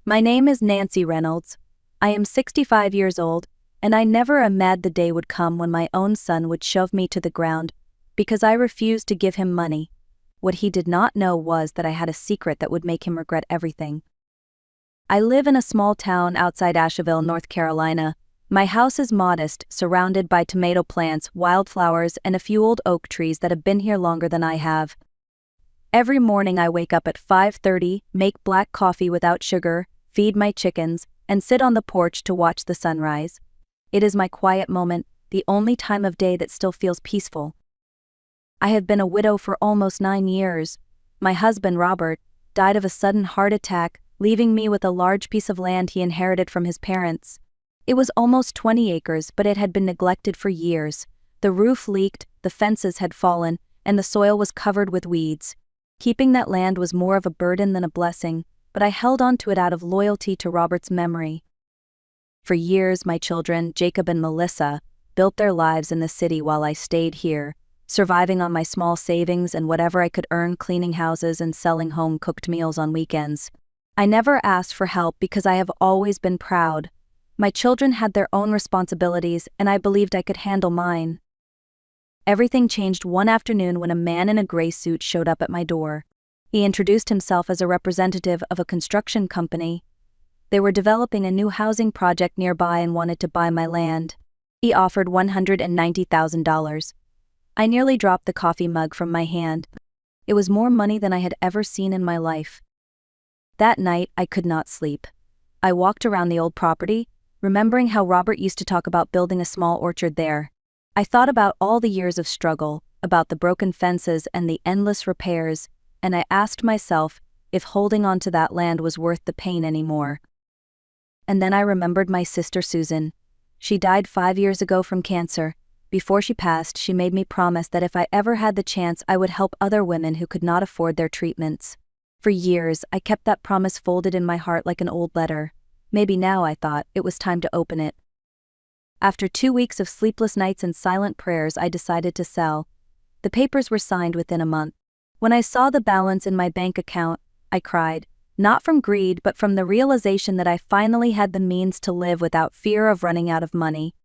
My name is Nancy Reynolds. I am 65 years old, and I never imagined the day would come when my own son would shove me to the ground because I refused to give him money. What he did not know was that I had a secret that would make him regret everything. I live in a small town outside Asheville, North Carolina. My house is modest, surrounded by tomato plants, wildflowers, and a few old oak trees that have been here longer than I have. Every morning I wake up at 5:30, make black coffee without sugar, feed my chickens, and sit on the porch to watch the sunrise. It is my quiet moment, the only time of day that still feels peaceful. I have been a widow for almost 9 years. My husband, Robert, died of a sudden heart attack, leaving me with a large piece of land he inherited from his parents. It was almost 20 acres, but it had been neglected for years. The roof leaked, the fences had fallen, and the soil was covered with weeds. Keeping that land was more of a burden than a blessing, but I held on to it out of loyalty to Robert's memory. For years, my children, Jacob and Melissa, built their lives in the city while I stayed here, surviving on my small savings and whatever I could earn cleaning houses and selling home-cooked meals on weekends. I never asked for help because I have always been proud. My children had their own responsibilities, and I believed I could handle mine. Everything changed one afternoon when a man in a gray suit showed up at my door. He introduced himself as a representative of a construction company. They were developing a new housing project nearby and wanted to buy my land. He offered $190,000. I nearly dropped the coffee mug from my hand. It was more money than I had ever seen in my life. That night, I could not sleep. I walked around the old property, remembering how Robert used to talk about building a small orchard there. I thought about all the years of struggle, about the broken fences and the endless repairs, and I asked myself if holding on to that land was worth the pain anymore. And then I remembered my sister Susan. She died 5 years ago from cancer. Before she passed, she made me promise that if I ever had the chance, I would help other women who could not afford their treatments. For years, I kept that promise folded in my heart like an old letter. Maybe now, I thought, it was time to open it. After 2 weeks of sleepless nights and silent prayers, I decided to sell. The papers were signed within a month. When I saw the balance in my bank account, I cried, not from greed but from the realization that I finally had the means to live without fear of running out of money.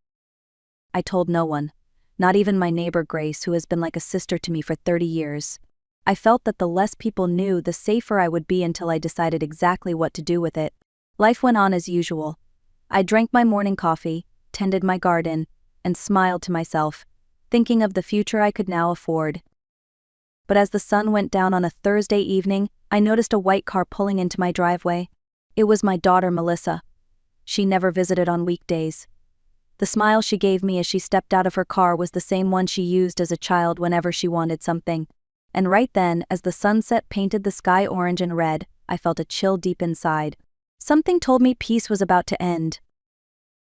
I told no one, not even my neighbor Grace, who has been like a sister to me for 30 years. I felt that the less people knew, the safer I would be until I decided exactly what to do with it. Life went on as usual. I drank my morning coffee, tended my garden, and smiled to myself, thinking of the future I could now afford. But as the sun went down on a Thursday evening, I noticed a white car pulling into my driveway. It was my daughter Melissa. She never visited on weekdays. The smile she gave me as she stepped out of her car was the same one she used as a child whenever she wanted something. And right then, as the sunset painted the sky orange and red, I felt a chill deep inside. Something told me peace was about to end.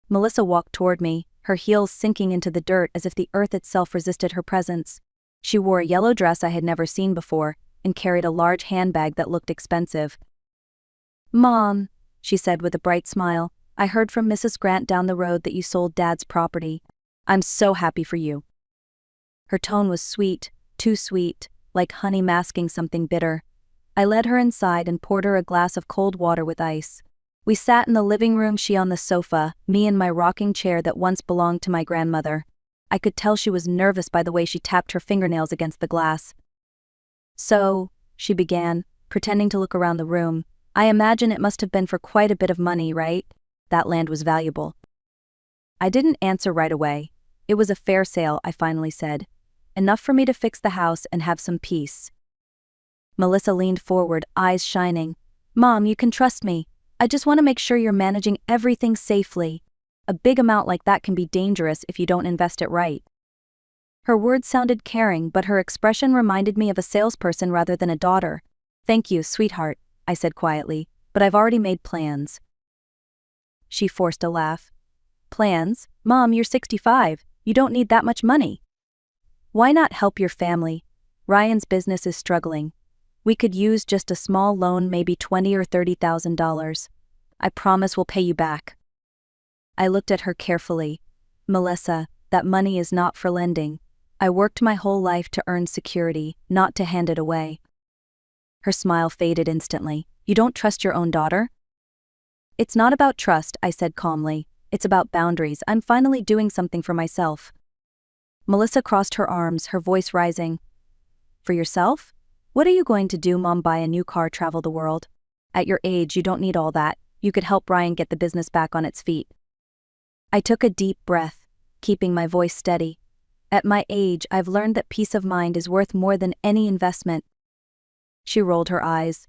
Melissa walked toward me, her heels sinking into the dirt as if the earth itself resisted her presence. She wore a yellow dress I had never seen before, and carried a large handbag that looked expensive. "Mom," she said with a bright smile, "I heard from Mrs. Grant down the road that you sold Dad's property. I'm so happy for you." Her tone was sweet, too sweet, like honey masking something bitter. I led her inside and poured her a glass of cold water with ice. We sat in the living room, she on the sofa, me in my rocking chair that once belonged to my grandmother. I could tell she was nervous by the way she tapped her fingernails against the glass. "So," she began, pretending to look around the room, "I imagine it must have been for quite a bit of money, right? That land was valuable." I didn't answer right away. "It was a fair sale," I finally said. "Enough for me to fix the house and have some peace." Melissa leaned forward, eyes shining. "Mom, you can trust me. I just want to make sure you're managing everything safely. A big amount like that can be dangerous if you don't invest it right." Her words sounded caring, but her expression reminded me of a salesperson rather than a daughter. "Thank you, sweetheart," I said quietly, "but I've already made plans." She forced a laugh. "Plans? Mom, you're 65. You don't need that much money. Why not help your family? Ryan's business is struggling. We could use just a small loan, maybe $20,000 or $30,000. I promise we'll pay you back." I looked at her carefully. "Melissa, that money is not for lending. I worked my whole life to earn security, not to hand it away." Her smile faded instantly. "You don't trust your own daughter?" It's not about trust, I said calmly. It's about boundaries. I'm finally doing something for myself. Melissa crossed her arms, her voice rising. For yourself? What are you going to do, Mom? Buy a new car, travel the world? At your age, you don't need all that. You could help Brian get the business back on its feet. I took a deep breath, keeping my voice steady. At my age, I've learned that peace of mind is worth more than any investment. She rolled her eyes.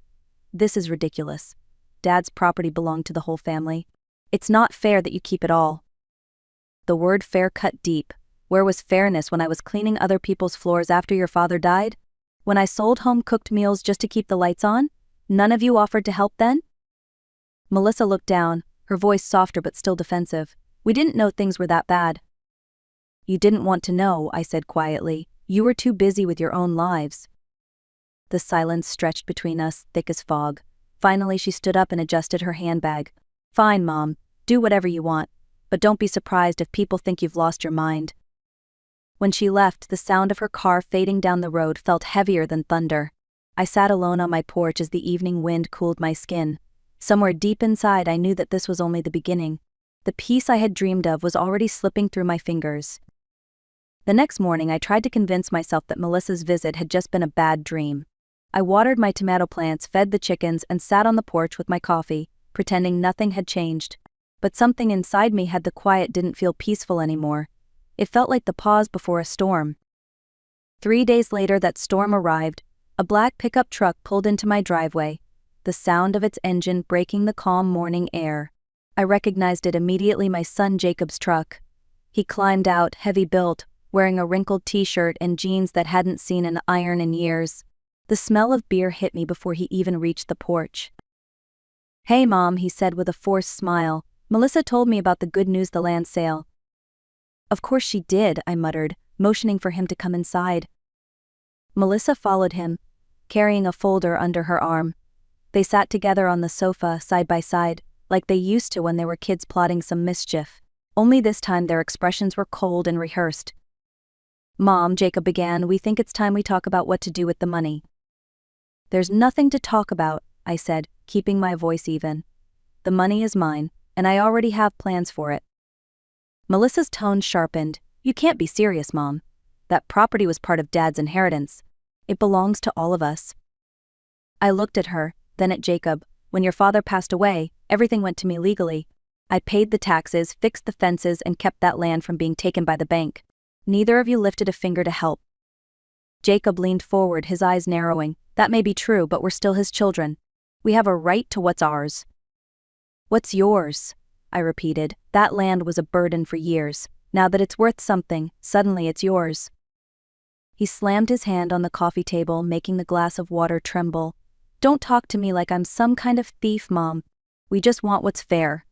This is ridiculous. Dad's property belonged to the whole family. It's not fair that you keep it all. The word fair cut deep. Where was fairness when I was cleaning other people's floors after your father died? When I sold home-cooked meals just to keep the lights on? None of you offered to help then? Melissa looked down, her voice softer but still defensive. We didn't know things were that bad. You didn't want to know, I said quietly. You were too busy with your own lives. The silence stretched between us, thick as fog. Finally, she stood up and adjusted her handbag. Fine, Mom. Do whatever you want. But don't be surprised if people think you've lost your mind. When she left, the sound of her car fading down the road felt heavier than thunder. I sat alone on my porch as the evening wind cooled my skin. Somewhere deep inside, I knew that this was only the beginning. The peace I had dreamed of was already slipping through my fingers. The next morning, I tried to convince myself that Melissa's visit had just been a bad dream. I watered my tomato plants, fed the chickens, and sat on the porch with my coffee, pretending nothing had changed. But something inside me had the quiet didn't feel peaceful anymore. It felt like the pause before a storm. 3 days later, that storm arrived. A black pickup truck pulled into my driveway, the sound of its engine breaking the calm morning air. I recognized it immediately, my son Jacob's truck. He climbed out, heavy-built, wearing a wrinkled t-shirt and jeans that hadn't seen an iron in years. The smell of beer hit me before he even reached the porch. Hey, Mom, he said with a forced smile. Melissa told me about the good news, the land sale. Of course she did, I muttered, motioning for him to come inside. Melissa followed him, carrying a folder under her arm. They sat together on the sofa, side by side, like they used to when they were kids plotting some mischief. Only this time their expressions were cold and rehearsed. Mom, Jacob began, we think it's time we talk about what to do with the money. There's nothing to talk about, I said, keeping my voice even. The money is mine, and I already have plans for it. Melissa's tone sharpened. You can't be serious, Mom. That property was part of Dad's inheritance. It belongs to all of us. I looked at her, then at Jacob. When your father passed away, everything went to me legally. I paid the taxes, fixed the fences, and kept that land from being taken by the bank. Neither of you lifted a finger to help. Jacob leaned forward, his eyes narrowing. That may be true, but we're still his children. We have a right to what's ours. What's yours? I repeated. That land was a burden for years. Now that it's worth something, suddenly it's yours. He slammed his hand on the coffee table, making the glass of water tremble. Don't talk to me like I'm some kind of thief, Mom. We just want what's fair.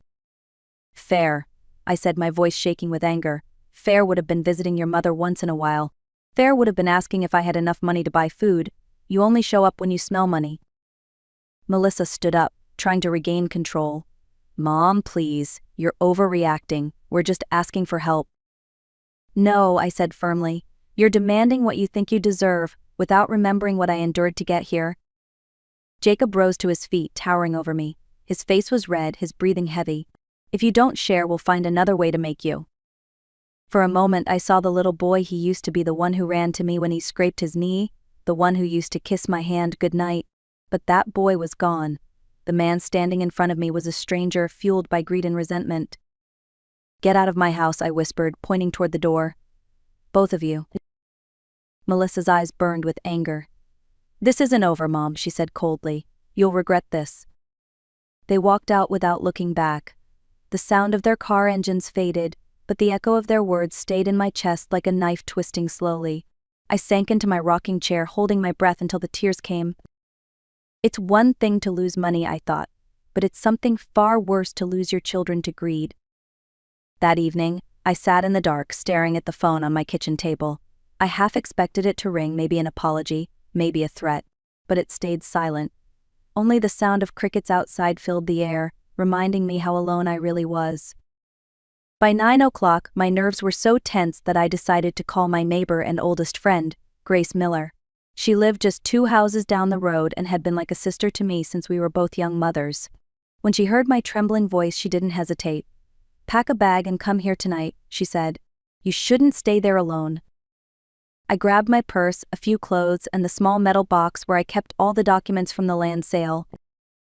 Fair, I said, my voice shaking with anger. Fair would have been visiting your mother once in a while. Fair would have been asking if I had enough money to buy food. You only show up when you smell money. Melissa stood up, trying to regain control. Mom, please, you're overreacting. We're just asking for help. No, I said firmly. You're demanding what you think you deserve, without remembering what I endured to get here. Jacob rose to his feet, towering over me. His face was red, his breathing heavy. If you don't share, we'll find another way to make you. For a moment, I saw the little boy he used to be, the one who ran to me when he scraped his knee, the one who used to kiss my hand goodnight. But that boy was gone. The man standing in front of me was a stranger, fueled by greed and resentment. Get out of my house, I whispered, pointing toward the door. Both of you. Melissa's eyes burned with anger. This isn't over, Mom, she said coldly. You'll regret this. They walked out without looking back. The sound of their car engines faded, but the echo of their words stayed in my chest like a knife twisting slowly. I sank into my rocking chair, holding my breath until the tears came. It's one thing to lose money, I thought, but it's something far worse to lose your children to greed. That evening, I sat in the dark, staring at the phone on my kitchen table. I half expected it to ring, maybe an apology, maybe a threat, but it stayed silent. Only the sound of crickets outside filled the air, reminding me how alone I really was. By 9 o'clock, my nerves were so tense that I decided to call my neighbor and oldest friend, Grace Miller. She lived just 2 houses down the road and had been like a sister to me since we were both young mothers. When she heard my trembling voice, she didn't hesitate. "Pack a bag and come here tonight," she said. "You shouldn't stay there alone." I grabbed my purse, a few clothes, and the small metal box where I kept all the documents from the land sale.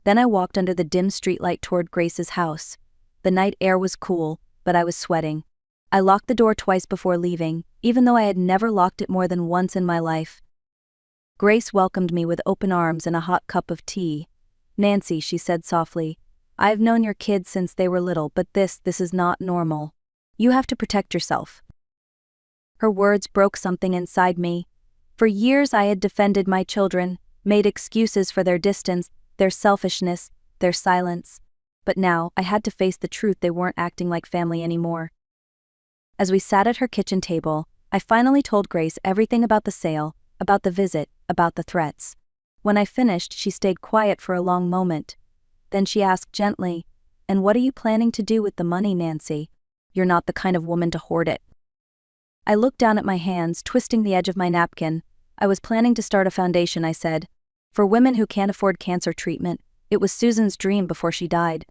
Then I walked under the dim streetlight toward Grace's house. The night air was cool, but I was sweating. I locked the door twice before leaving, even though I had never locked it more than once in my life. Grace welcomed me with open arms and a hot cup of tea. "Nancy," she said softly, "I've known your kids since they were little, but this is not normal. You have to protect yourself." Her words broke something inside me. For years I had defended my children, made excuses for their distance, their selfishness, their silence. But now I had to face the truth: they weren't acting like family anymore. As we sat at her kitchen table, I finally told Grace everything about the sale, about the visit, about the threats. When I finished, she stayed quiet for a long moment. Then she asked gently, "And what are you planning to do with the money, Nancy? You're not the kind of woman to hoard it." I looked down at my hands, twisting the edge of my napkin. "I was planning to start a foundation," I said, "for women who can't afford cancer treatment. It was Susan's dream before she died.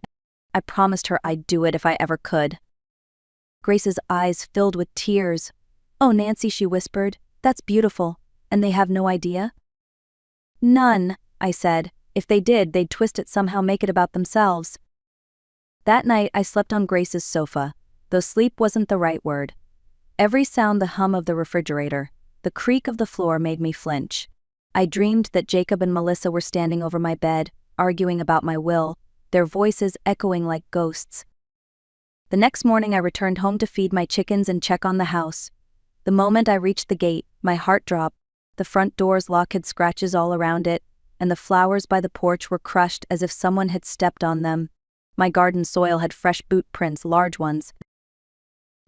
I promised her I'd do it if I ever could." Grace's eyes filled with tears. "Oh, Nancy," she whispered, "that's beautiful. And they have no idea?" "None," I said. "If they did, they'd twist it somehow, make it about themselves." That night I slept on Grace's sofa, though sleep wasn't the right word. Every sound, the hum of the refrigerator, the creak of the floor, made me flinch. I dreamed that Jacob and Melissa were standing over my bed, arguing about my will, their voices echoing like ghosts. The next morning I returned home to feed my chickens and check on the house. The moment I reached the gate, my heart dropped. The front door's lock had scratches all around it, and the flowers by the porch were crushed as if someone had stepped on them. My garden soil had fresh boot prints, large ones.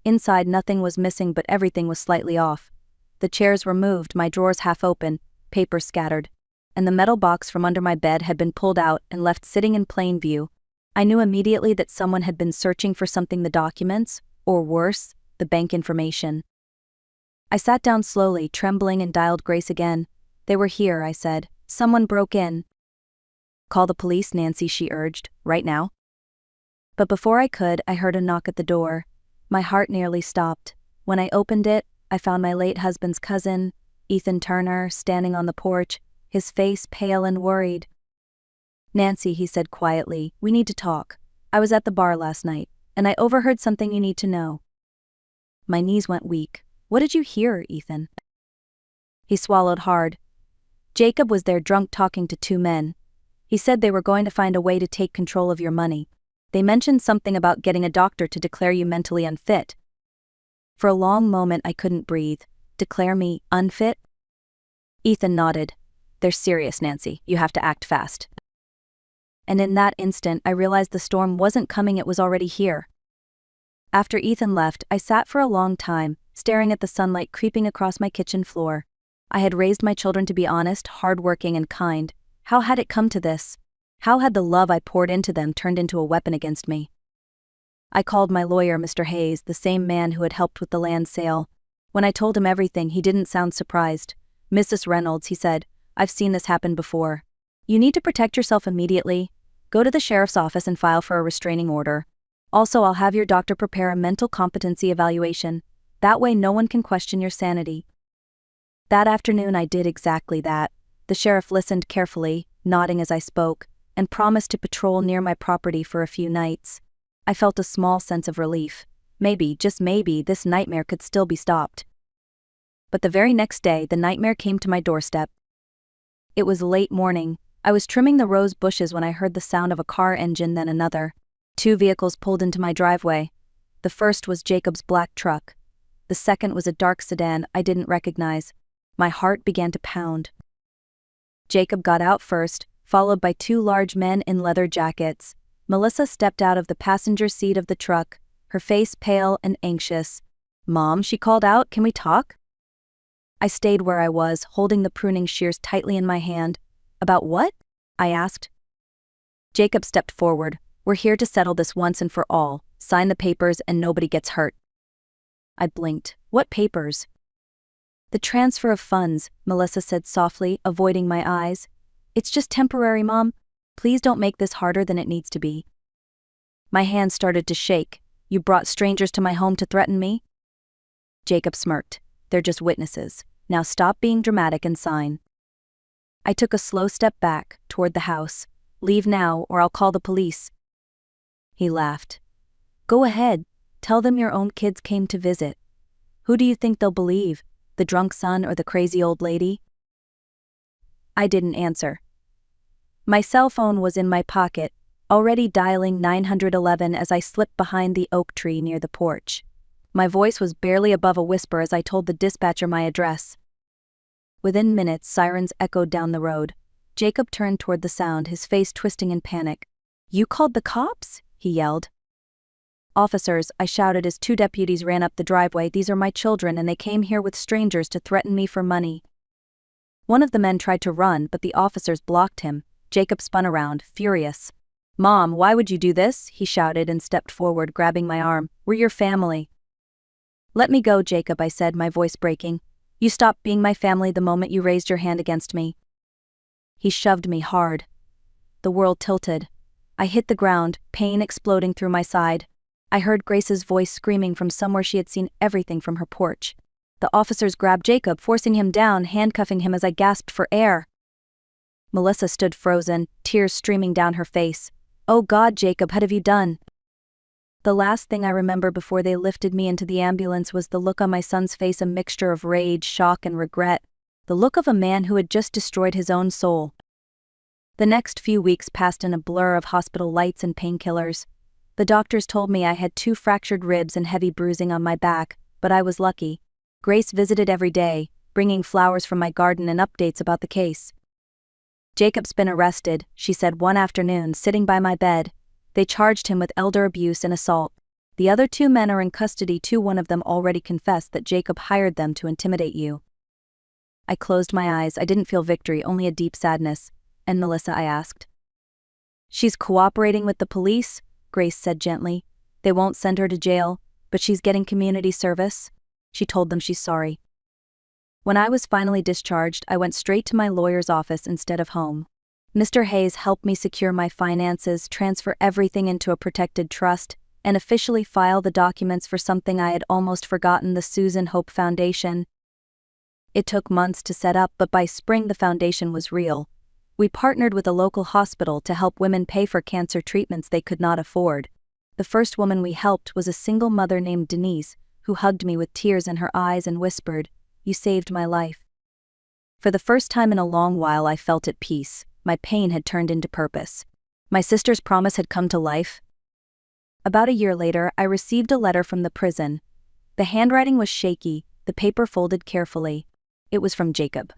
Inside, nothing was missing, but everything was slightly off. The chairs were moved, my drawers half open, papers scattered, and the metal box from under my bed had been pulled out and left sitting in plain view. I knew immediately that someone had been searching for something: the documents, or worse, the bank information. I sat down slowly, trembling, and dialed Grace again. "They were here," I said. "Someone broke in." "Call the police, Nancy," she urged, "right now." But before I could, I heard a knock at the door. My heart nearly stopped. When I opened it, I found my late husband's cousin, Ethan Turner, standing on the porch, his face pale and worried. "Nancy," he said quietly, "we need to talk. I was at the bar last night, and I overheard something you need to know." My knees went weak. "What did you hear, Ethan?" He swallowed hard. "Jacob was there, drunk, talking to two men. He said they were going to find a way to take control of your money. They mentioned something about getting a doctor to declare you mentally unfit." For a long moment I couldn't breathe. "Declare me unfit?" Ethan nodded. "They're serious, Nancy. You have to act fast." And in that instant I realized the storm wasn't coming, it was already here. After Ethan left, I sat for a long time, staring at the sunlight creeping across my kitchen floor. I had raised my children to be honest, hardworking, and kind. How had it come to this? How had the love I poured into them turned into a weapon against me? I called my lawyer, Mr. Hayes, the same man who had helped with the land sale. When I told him everything, he didn't sound surprised. "Mrs. Reynolds," he said, "I've seen this happen before. You need to protect yourself immediately. Go to the sheriff's office and file for a restraining order. Also, I'll have your doctor prepare a mental competency evaluation. That way no one can question your sanity." That afternoon I did exactly that. The sheriff listened carefully, nodding as I spoke, and promised to patrol near my property for a few nights. I felt a small sense of relief. Maybe, just maybe, this nightmare could still be stopped. But the very next day, the nightmare came to my doorstep. It was late morning. I was trimming the rose bushes when I heard the sound of a car engine, then another. Two vehicles pulled into my driveway. The first was Jacob's black truck. The second was a dark sedan I didn't recognize. My heart began to pound. Jacob got out first, followed by two large men in leather jackets. Melissa stepped out of the passenger seat of the truck, her face pale and anxious. "Mom," she called out, "can we talk?" I stayed where I was, holding the pruning shears tightly in my hand. "About what?" I asked. Jacob stepped forward. "We're here to settle this once and for all. Sign the papers and nobody gets hurt." I blinked. "What papers?" "The transfer of funds," Melissa said softly, avoiding my eyes. "It's just temporary, Mom. Please don't make this harder than it needs to be." My hands started to shake. You brought strangers to my home to threaten me? Jacob smirked. They're just witnesses. Now stop being dramatic and sign. I took a slow step back, toward the house. Leave now, or I'll call the police. He laughed. Go ahead. Tell them your own kids came to visit. Who do you think they'll believe? The drunk son or the crazy old lady? I didn't answer. My cell phone was in my pocket, already dialing 911 as I slipped behind the oak tree near the porch. My voice was barely above a whisper as I told the dispatcher my address. Within minutes, sirens echoed down the road. Jacob turned toward the sound, his face twisting in panic. You called the cops? He yelled. Officers, I shouted as two deputies ran up the driveway. These are my children and they came here with strangers to threaten me for money. One of the men tried to run, but the officers blocked him. Jacob spun around, furious. Mom, why would you do this? He shouted and stepped forward, grabbing my arm. We're your family. Let me go, Jacob, I said, my voice breaking. You stopped being my family the moment you raised your hand against me. He shoved me hard. The world tilted. I hit the ground, pain exploding through my side. I heard Grace's voice screaming from somewhere she had seen everything from her porch. The officers grabbed Jacob, forcing him down, handcuffing him as I gasped for air. Melissa stood frozen, tears streaming down her face. Oh God, Jacob, what have you done? The last thing I remember before they lifted me into the ambulance was the look on my son's face, a mixture of rage, shock, and regret. The look of a man who had just destroyed his own soul. The next few weeks passed in a blur of hospital lights and painkillers. The doctors told me I had 2 fractured ribs and heavy bruising on my back, but I was lucky. Grace visited every day, bringing flowers from my garden and updates about the case. Jacob's been arrested, she said one afternoon, sitting by my bed. They charged him with elder abuse and assault. The other 2 men are in custody too. One of them already confessed that Jacob hired them to intimidate you. I closed my eyes. I didn't feel victory, only a deep sadness. And Melissa, I asked. She's cooperating with the police, Grace said gently. They won't send her to jail, but she's getting community service. She told them she's sorry. When I was finally discharged, I went straight to my lawyer's office instead of home. Mr. Hayes helped me secure my finances, transfer everything into a protected trust, and officially file the documents for something I had almost forgotten, the Susan Hope Foundation. It took months to set up, but by spring the foundation was real. We partnered with a local hospital to help women pay for cancer treatments they could not afford. The first woman we helped was a single mother named Denise, who hugged me with tears in her eyes and whispered, "You saved my life." For the first time in a long while I felt at peace. My pain had turned into purpose. My sister's promise had come to life. About a year later, I received a letter from the prison. The handwriting was shaky, the paper folded carefully. It was from Jacob.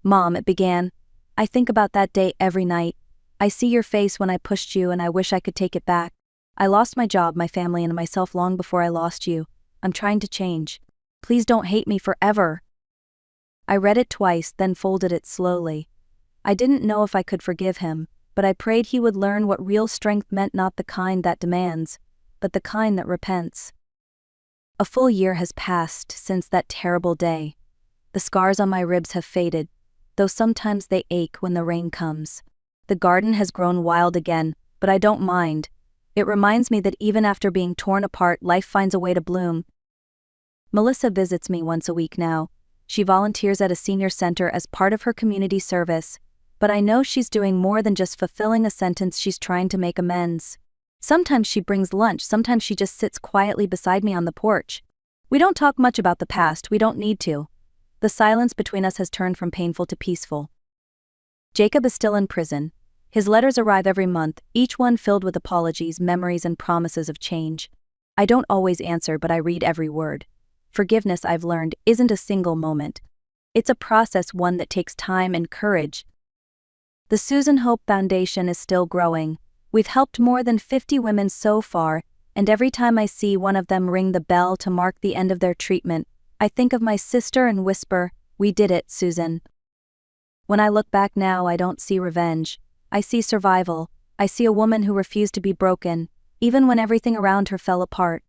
Mom, it began, I think about that day every night. I see your face when I pushed you and I wish I could take it back. I lost my job, my family, and myself long before I lost you. I'm trying to change. Please don't hate me forever. I read it twice, then folded it slowly. I didn't know if I could forgive him, but I prayed he would learn what real strength meant, not the kind that demands, but the kind that repents. A full year has passed since that terrible day. The scars on my ribs have faded, though sometimes they ache when the rain comes. The garden has grown wild again, but I don't mind. It reminds me that even after being torn apart, life finds a way to bloom. Melissa visits me once a week now. She volunteers at a senior center as part of her community service, but I know she's doing more than just fulfilling a sentence. She's trying to make amends. Sometimes she brings lunch, sometimes she just sits quietly beside me on the porch. We don't talk much about the past, we don't need to. The silence between us has turned from painful to peaceful. Jacob is still in prison. His letters arrive every month, each one filled with apologies, memories, and promises of change. I don't always answer, but I read every word. Forgiveness, I've learned, isn't a single moment. It's a process, one that takes time and courage. The Susan Hope Foundation is still growing. We've helped more than 50 women so far, and every time I see one of them ring the bell to mark the end of their treatment, I think of my sister and whisper, "We did it, Susan." When I look back now, I don't see revenge. I see survival. I see a woman who refused to be broken, even when everything around her fell apart.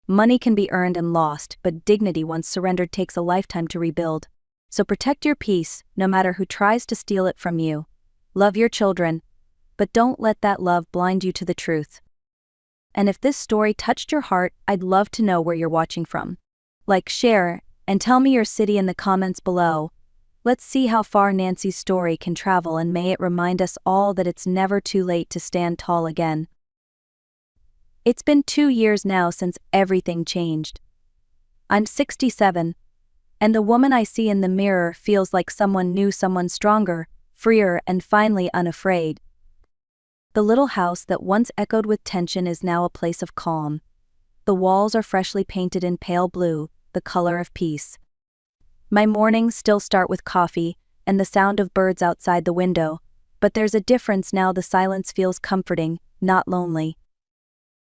Money can be earned and lost, but dignity once surrendered takes a lifetime to rebuild. So protect your peace, no matter who tries to steal it from you. Love your children, but don't let that love blind you to the truth. And if this story touched your heart, I'd love to know where you're watching from. Like, share, and tell me your city in the comments below. Let's see how far Nancy's story can travel, and may it remind us all that it's never too late to stand tall again. It's been 2 years now since everything changed. I'm 67, and the woman I see in the mirror feels like someone new, someone stronger, freer, and finally unafraid. The little house that once echoed with tension is now a place of calm. The walls are freshly painted in pale blue, the color of peace. My mornings still start with coffee and the sound of birds outside the window, but there's a difference now. The silence feels comforting, not lonely.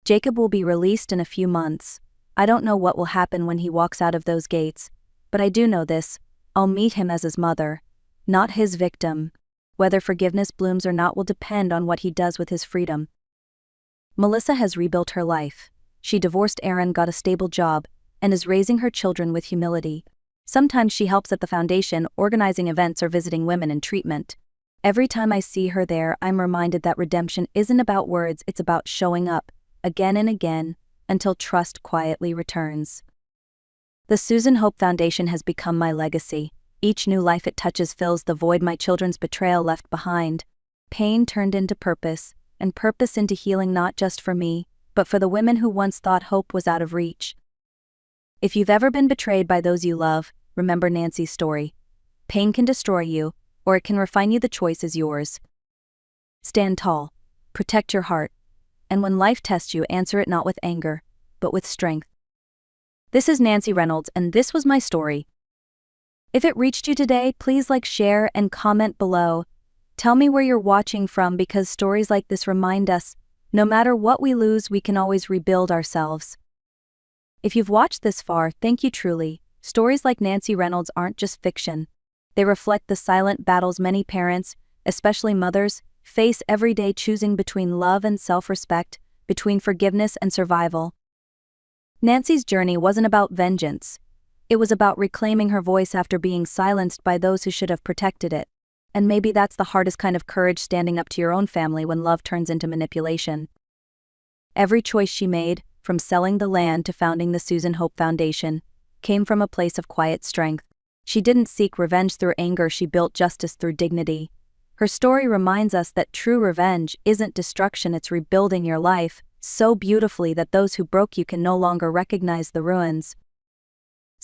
Jacob will be released in a few months. I don't know what will happen when he walks out of those gates, but I do know this: I'll meet him as his mother, not his victim. Whether forgiveness blooms or not will depend on what he does with his freedom. Melissa has rebuilt her life. She divorced Aaron, got a stable job, and is raising her children with humility. Sometimes she helps at the foundation, organizing events or visiting women in treatment. Every time I see her there, I'm reminded that redemption isn't about words, it's about showing up, again and again, until trust quietly returns. The Susan Hope Foundation has become my legacy. Each new life it touches fills the void my children's betrayal left behind. Pain turned into purpose, and purpose into healing, not just for me, but for the women who once thought hope was out of reach. If you've ever been betrayed by those you love, remember Nancy's story. Pain can destroy you, or it can refine you. The choice is yours. Stand tall, protect your heart, and when life tests you, answer it not with anger, but with strength. This is Nancy Reynolds, and this was my story. If it reached you today, please like, share, and comment below. Tell me where you're watching from, because stories like this remind us, no matter what we lose, we can always rebuild ourselves. If you've watched this far, thank you truly. Stories like Nancy Reynolds aren't just fiction. They reflect the silent battles many parents, especially mothers, face every day, choosing between love and self-respect, between forgiveness and survival. Nancy's journey wasn't about vengeance. It was about reclaiming her voice after being silenced by those who should have protected it. And maybe that's the hardest kind of courage, standing up to your own family when love turns into manipulation. Every choice she made, from selling the land to founding the Susan Hope Foundation, came from a place of quiet strength. She didn't seek revenge through anger, she built justice through dignity. Her story reminds us that true revenge isn't destruction, it's rebuilding your life so beautifully that those who broke you can no longer recognize the ruins.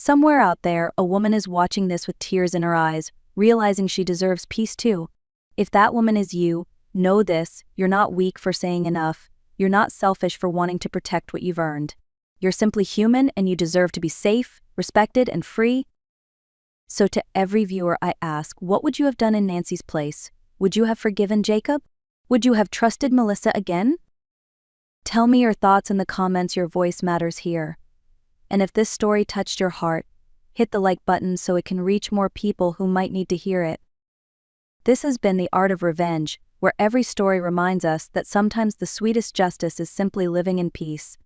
Somewhere out there, a woman is watching this with tears in her eyes, realizing she deserves peace too. If that woman is you, know this: you're not weak for saying enough. You're not selfish for wanting to protect what you've earned. You're simply human, and you deserve to be safe, respected, and free. So to every viewer I ask, what would you have done in Nancy's place? Would you have forgiven Jacob? Would you have trusted Melissa again? Tell me your thoughts in the comments. Your voice matters here. And if this story touched your heart, hit the like button so it can reach more people who might need to hear it. This has been The Art of Revenge, where every story reminds us that sometimes the sweetest justice is simply living in peace.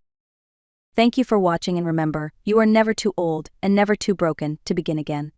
Thank you for watching, and remember, you are never too old and never too broken to begin again.